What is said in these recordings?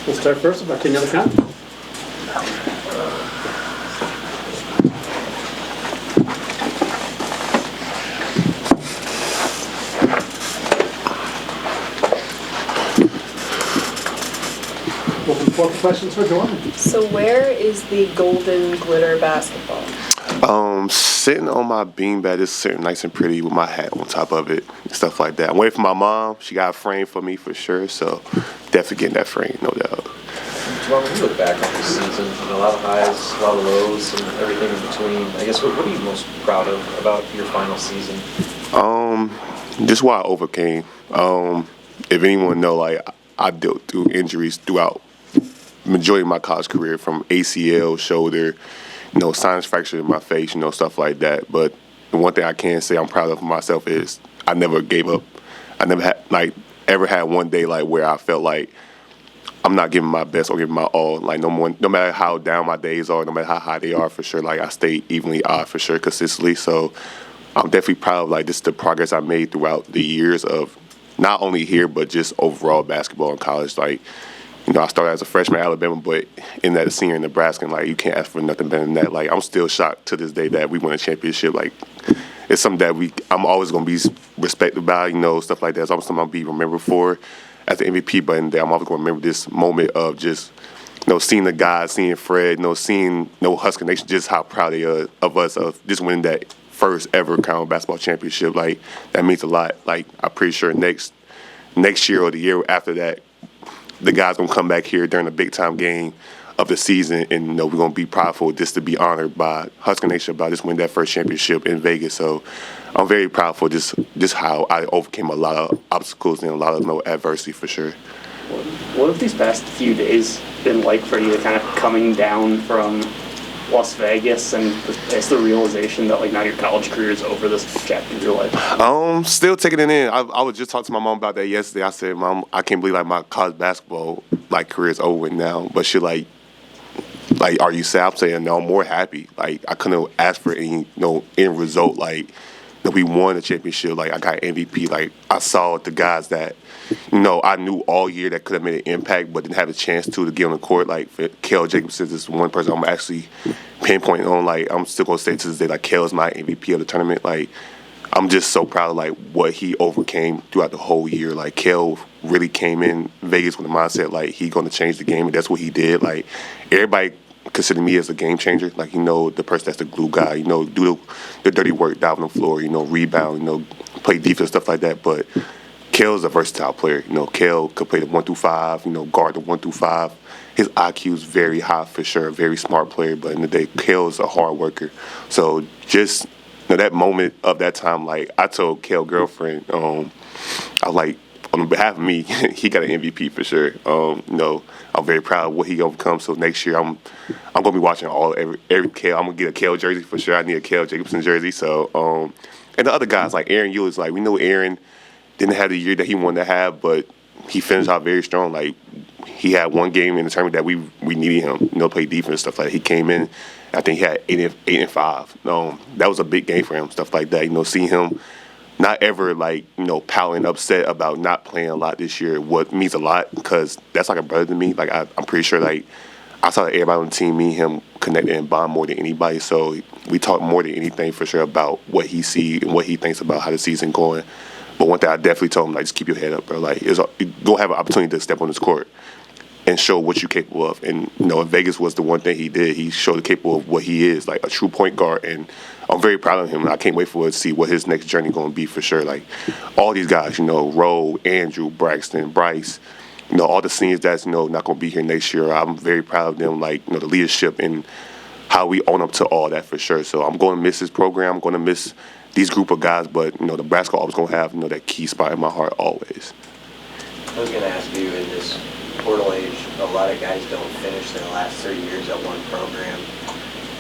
We'll start first with our King of the Con. Open the floor for questions for Juwan. So where is the golden glitter basketball? Sitting on my beanbag, just sitting nice and pretty with my hat on top of it, stuff like that. I'm waiting for my mom. She got a frame for me for sure, so definitely getting that frame, no doubt. Well, when you look back on this season, a lot of highs, a lot of lows, and everything in between, I guess what are you most proud of about your final season? Just what I overcame. If anyone know, like I dealt through injuries throughout majority of my college career, from ACL, shoulder, sinus fracture in my face, stuff like that. But the one thing I can say I'm proud of myself is I never gave up. I never had ever had one day where I felt like I'm not giving my best or giving my all. No matter how down my days are, no matter how high they are, for sure. I stay evenly odd for sure, consistently. So I'm definitely proud of just the progress I made throughout the years of not only here but just overall basketball in college. I started as a freshman at Alabama, but in that senior in Nebraska, and you can't ask for nothing better than that. I'm still shocked to this day that we won a championship. It's something that I'm always going to be respected about, stuff like that. It's always something I'll be remembered for as the MVP, but I'm always going to remember this moment of just, seeing the guys, seeing Fred, seeing Husker Nation, just how proud they are of us, of just winning that first ever college basketball championship. That means a lot. I'm pretty sure next year or the year after that, the guys gonna come back here during a big time game of the season, and we're gonna be proudful just to be honored by Husker Nation about just winning that first championship in Vegas. So I'm very proud for just how I overcame a lot of obstacles and a lot of adversity for sure. What have these past few days been like for you, kind of coming down from Las Vegas and it's the realization that now your college career is over, this chapter of your life? Still taking it in. I was just talking to my mom about that yesterday. I said, Mom, I can't believe my college basketball career is over now. But she are you sad? I'm saying no, I'm more happy. I couldn't ask for any end result. We won the championship. I got MVP. I saw the guys that I knew all year that could have made an impact, but didn't have a chance to get on the court. Cale Jacobsen is one person I'm actually pinpointing on. I'm still gonna say to this day, Cale is my MVP of the tournament. I'm just so proud of what he overcame throughout the whole year. Cale really came in Vegas with the mindset he gonna change the game, and that's what he did. Everybody consider me as a game changer. The person that's the glue guy. Do the dirty work, dive on the floor. Rebound. Play defense, stuff like that. But Cale's a versatile player. Cale could play the 1 through 5. Guard the 1 through 5. His IQ is very high for sure. Very smart player. But in the day, Cale's a hard worker. So just that moment of that time, I told Cale's girlfriend, on behalf of me, he got an MVP for sure. I'm very proud of what he overcome. So next year, I'm gonna be watching every Cale. I'm gonna get a Cale jersey for sure. I need a Cale Jacobsen jersey. So and the other guys Aaron Ewers, we know Aaron didn't have the year that he wanted to have, but he finished out very strong. He had one game in the tournament that we needed him, play defense, stuff like that. He came in, I think he had 8 and 5. That was a big game for him, stuff like that. Seeing him not ever pouting upset about not playing a lot this year, what means a lot, because that's like a brother to me. I'm pretty sure I saw that everybody on the team, me and him connected and bond more than anybody. So we talk more than anything for sure about what he sees and what he thinks about how the season going. But one thing I definitely told him, just keep your head up, bro. You're gonna have an opportunity to step on this court and show what you're capable of. And Vegas was the one thing he did. He showed capable of what he is, a true point guard. And I'm very proud of him. And I can't wait to see what his next journey going to be for sure. All these guys, Rowe, Andrew, Braxton, Brice, all the seniors that's not going to be here next year. I'm very proud of them. The leadership and how we own up to all that for sure. So I'm going to miss this program. I'm going to miss these group of guys. But Nebraska always going to have that key spot in my heart always. I was going to ask you, in this portal age, a lot of guys don't finish their last 3 years at one program.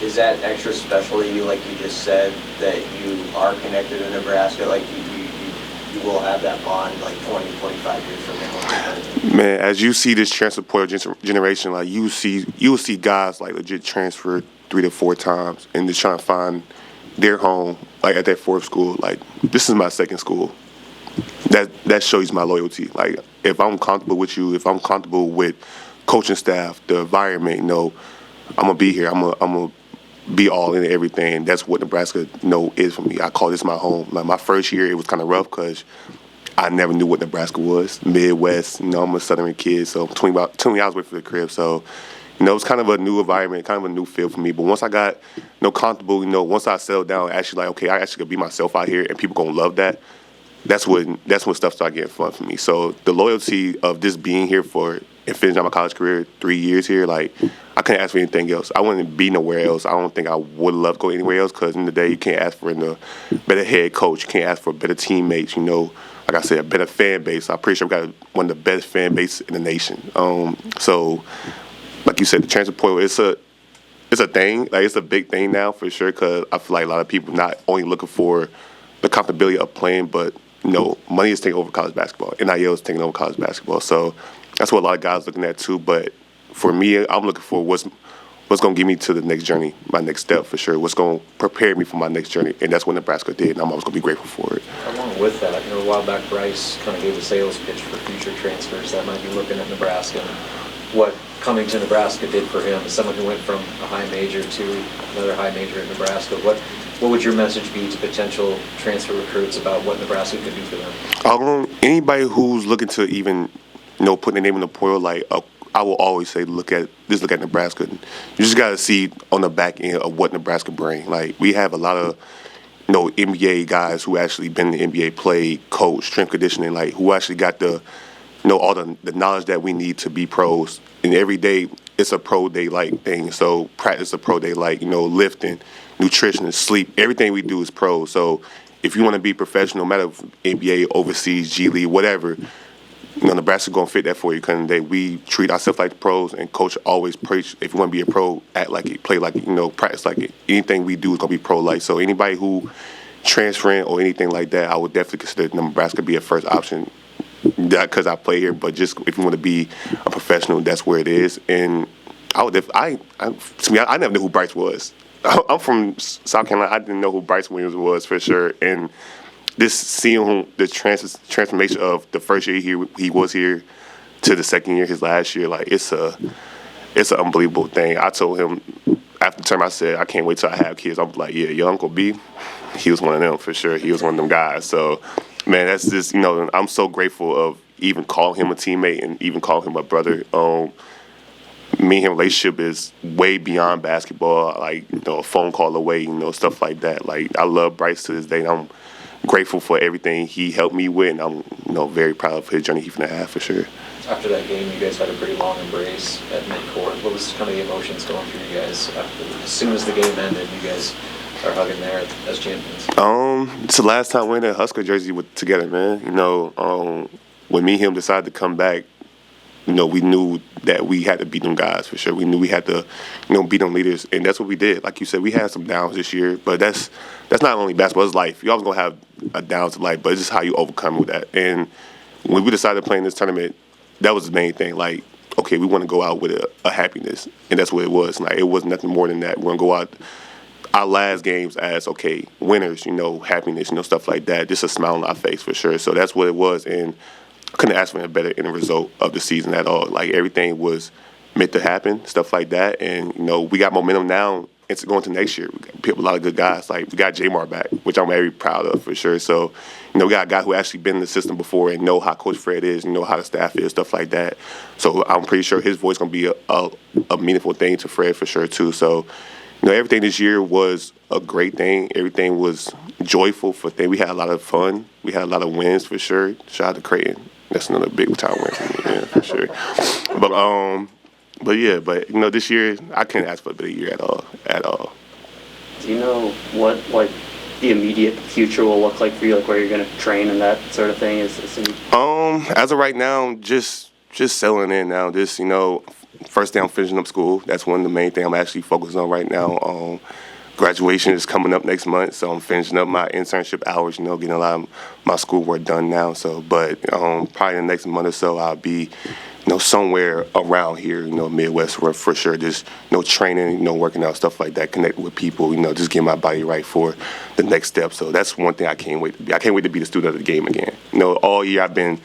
Is that extra special to you, like you just said, that you are connected to Nebraska, you will have that bond 20, 25 years from now? Man, as you see this transfer portal generation, you will see guys legit transfer 3 to 4 times and just trying to find their home at that fourth school. This is my second school. That shows my loyalty. If I'm comfortable with you, if I'm comfortable with coaching staff, the environment. You know, I'm gonna be here. I'm gonna be all in everything. That's what Nebraska, is for me. I call this my home. Like my first year, it was kind of rough because I never knew what Nebraska was. Midwest, I'm a Southern kid, so 20 hours away from the crib. So, it's kind of a new environment, kind of a new feel for me. But once I got, comfortable, once I settled down, actually okay, I actually could be myself out here, and people gonna love that. That's when stuff started getting fun for me. So the loyalty of just being here and finishing out my college career, 3 years here, like I couldn't ask for anything else. I wouldn't be nowhere else. I don't think I would love to go anywhere else because in the day you can't ask for a better head coach, you can't ask for better teammates. Like I said, a better fan base. I'm pretty sure we got one of the best fan bases in the nation. So, like you said, the transfer portal, it's a thing. Like it's a big thing now for sure because I feel like a lot of people not only looking for the comfortability of playing, but money is taking over college basketball. NIL is taking over college basketball. So that's what a lot of guys are looking at too. But for me, I'm looking for what's going to get me to the next journey, my next step for sure. What's going to prepare me for my next journey, and that's what Nebraska did, and I'm always going to be grateful for it. Along with that, a while back, Brice kind of gave a sales pitch for future transfers that might be looking at Nebraska and what coming to Nebraska did for him. As someone who went from a high major to another high major in Nebraska, what would your message be to potential transfer recruits about what Nebraska could do for them? Anybody who's looking to even, put their name in the portal, I will always say, look at Nebraska. You just got to see on the back end of what Nebraska bring. Like we have a lot of, NBA guys who actually been in the NBA, played, coach, strength conditioning, like who actually got the, all the knowledge that we need to be pros. And every day it's a pro day like thing. So practice a pro day like, lifting, nutrition, and sleep. Everything we do is pro. So if you want to be professional, no matter if NBA, overseas, G League, whatever, Nebraska's going to fit that for you because we treat ourselves like the pros, and coach always preach, if you want to be a pro, act like it, play like it, practice like it. Anything we do is going to be pro-like. So anybody who transferring or anything like that, I would definitely consider Nebraska be a first option. Not because I play here, but just if you want to be a professional, that's where it is. And I never knew who Brice was. I'm from South Carolina. I didn't know who Brice Williams was for sure. And this seeing the transformation of the first year he was here to the second year, his last year, like it's an unbelievable thing. I told him after the term, I said, I can't wait till I have kids. I'm like, yeah, your Uncle B, he was one of them for sure. He was one of them guys. So, man, that's just, I'm so grateful of even calling him a teammate and even calling him a brother. Me and him relationship is way beyond basketball, like, a phone call away, stuff like that. Like, I love Brice to this day, and I'm grateful for everything he helped me with, and I'm, very proud of his journey he's going to have for sure. After that game, you guys had a pretty long embrace at midcourt. What was kind of the emotions going through you guys? As soon as the game ended, you guys are hugging there as champions. It's the last time we're in a Husker jersey together, man. When me and him decided to come back, we knew that we had to beat them guys for sure. We knew we had to, beat them leaders, and that's what we did. Like you said, we had some downs this year, but that's not only basketball, it's life. You're always going to have a downs in life, but it's just how you overcome with that. And when we decided to play in this tournament, that was the main thing. Like, okay, we want to go out with a happiness, and that's what it was. Like, it was nothing more than that. We're going to go out our last games as, okay, winners, happiness, stuff like that. Just a smile on our face for sure. So that's what it was, and I couldn't ask for a better end result of the season at all. Like, everything was meant to happen, stuff like that. And, we got momentum now into going to next year. We got a lot of good guys. Like, we got Jamar back, which I'm very proud of for sure. So, we got a guy who actually been in the system before and know how Coach Fred is, how the staff is, stuff like that. So I'm pretty sure his voice going to be a meaningful thing to Fred for sure, too. So, everything this year was a great thing. Everything was joyful for things. We had a lot of fun. We had a lot of wins for sure. Shout out to Creighton. That's another big time win for me, yeah, for sure. But this year I couldn't ask for a better year at all. Do you know what the immediate future will look like for you, like where you're going to train and that sort of thing? As of right now, just settling in now. Just first day I'm finishing up school. That's one of the main things I'm actually focused on right now. Graduation is coming up next month, so I'm finishing up my internship hours, getting a lot of my schoolwork done now. So, but probably in the next month or so, I'll be, somewhere around here, Midwest for sure. Just, training, working out, stuff like that, connecting with people, just getting my body right for the next step. So that's one thing I can't wait to be. I can't wait to be the student of the game again. All year I've been,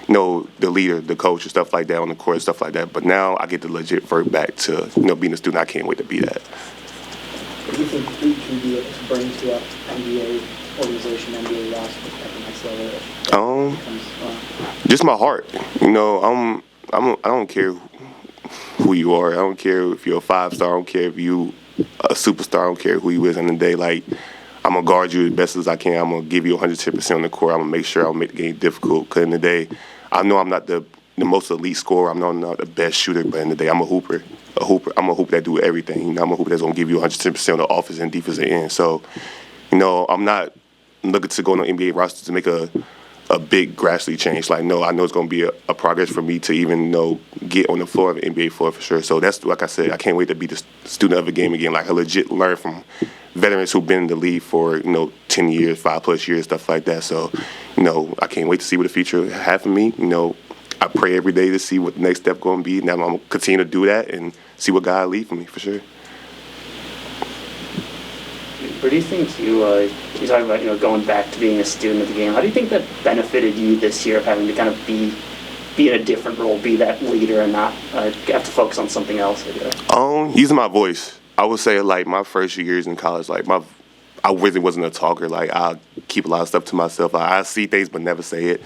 the leader, the coach, and stuff like that on the court, stuff like that. But now I get to legit vert back to, being a student. I can't wait to be that. What do you think he can be able to bring to an NBA organization, NBA roster at the next level? Just my heart. I don't care who you are. I don't care if you're a 5-star. I don't care if you a superstar. I don't care who you is on the day. Like, I'm going to guard you as best as I can. I'm going to give you 110% on the court. I'm going to make sure I'll make the game difficult. Because in the day, I know I'm not the most elite scorer. I know I'm not the best shooter. But in the day, I'm a hooper. I'm a hooper that do everything. I'm a hooper that's going to give you 110% on the offense and defensive end. So, I'm not looking to go on the NBA roster to make a big gradually change. Like, no, I know it's going to be a progress for me to even, get on the floor of the NBA floor for sure. So that's, like I said, I can't wait to be the student of the game again. Like, I legit learn from veterans who've been in the league for, 10 years, 5+ years, stuff like that. So, I can't wait to see what the future has for me. I pray every day to see what the next step going to be. Now I'm going to continue to do that and see what God leads for me for sure. Where do you think you talk about going back to being a student of the game? How do you think that benefited you this year of having to kind of be in a different role, be that leader, and not have to focus on something else? I guess. Using my voice. I would say like my first years in college, like I really wasn't a talker. Like, I keep a lot of stuff to myself. I see things but never say it.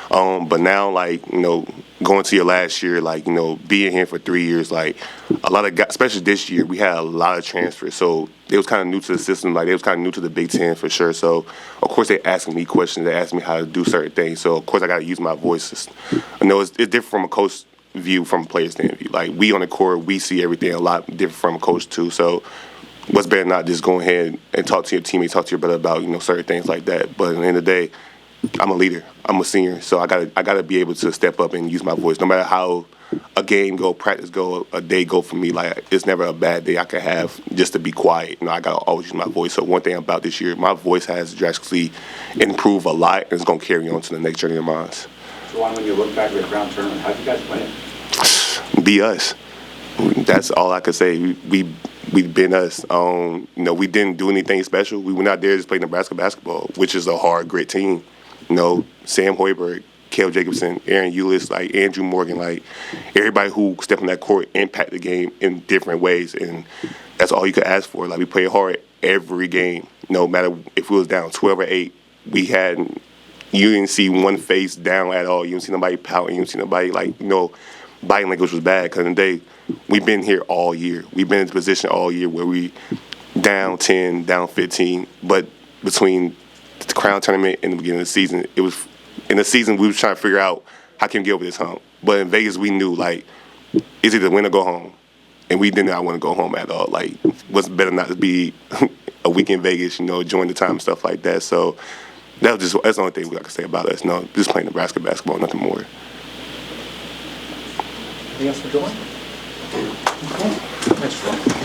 But now, like, going to your last year, like, being here for 3 years, like, a lot of guys, especially this year, we had a lot of transfers. So they was kind of new to the system. Like, they was kind of new to the Big Ten for sure. So, of course, they asking me questions. They asking me how to do certain things. So, of course, I got to use my voice. It's different from a coach view, from a player stand view. Like, we on the court, we see everything a lot different from a coach, too. So, what's better not just go ahead and talk to your teammates, talk to your brother about, certain things like that. But at the end of the day, I'm a leader. I'm a senior, so I gotta be able to step up and use my voice. No matter how a game go, practice go, a day go for me, like, it's never a bad day I could have just to be quiet. I gotta always use my voice. So one thing about this year, my voice has drastically improved a lot, and it's gonna carry on to the next journey of mine. Juwan, when you look back at the Crown Tournament, how'd you guys win? Be us. That's all I could say. We've been us. We didn't do anything special. We went out there to just play Nebraska basketball, which is a hard, grit team. Sam Hoiberg, Cale Jacobsen, Aaron Eulis, like Andrew Morgan, like everybody who stepped on that court impact the game in different ways, and that's all you could ask for. Like, we played hard every game, no matter if we was down 12 or 8. You didn't see one face down at all. You didn't see nobody pouting. You didn't see nobody body language was bad. Because in the day, we've been here all year. We've been in this position all year where we down 10, down 15, but between the Crown Tournament and the beginning of the season, it was in the season we was trying to figure out how can we get over this hump. But in Vegas, we knew, like, it's either win or go home, and we did not want to go home at all. Like, what's better not to be a week in Vegas, enjoying the time and stuff like that. So that's the only thing I can say about us. Just playing Nebraska basketball, nothing more. Anything else for Juwan? Okay. Thanks, Juwan.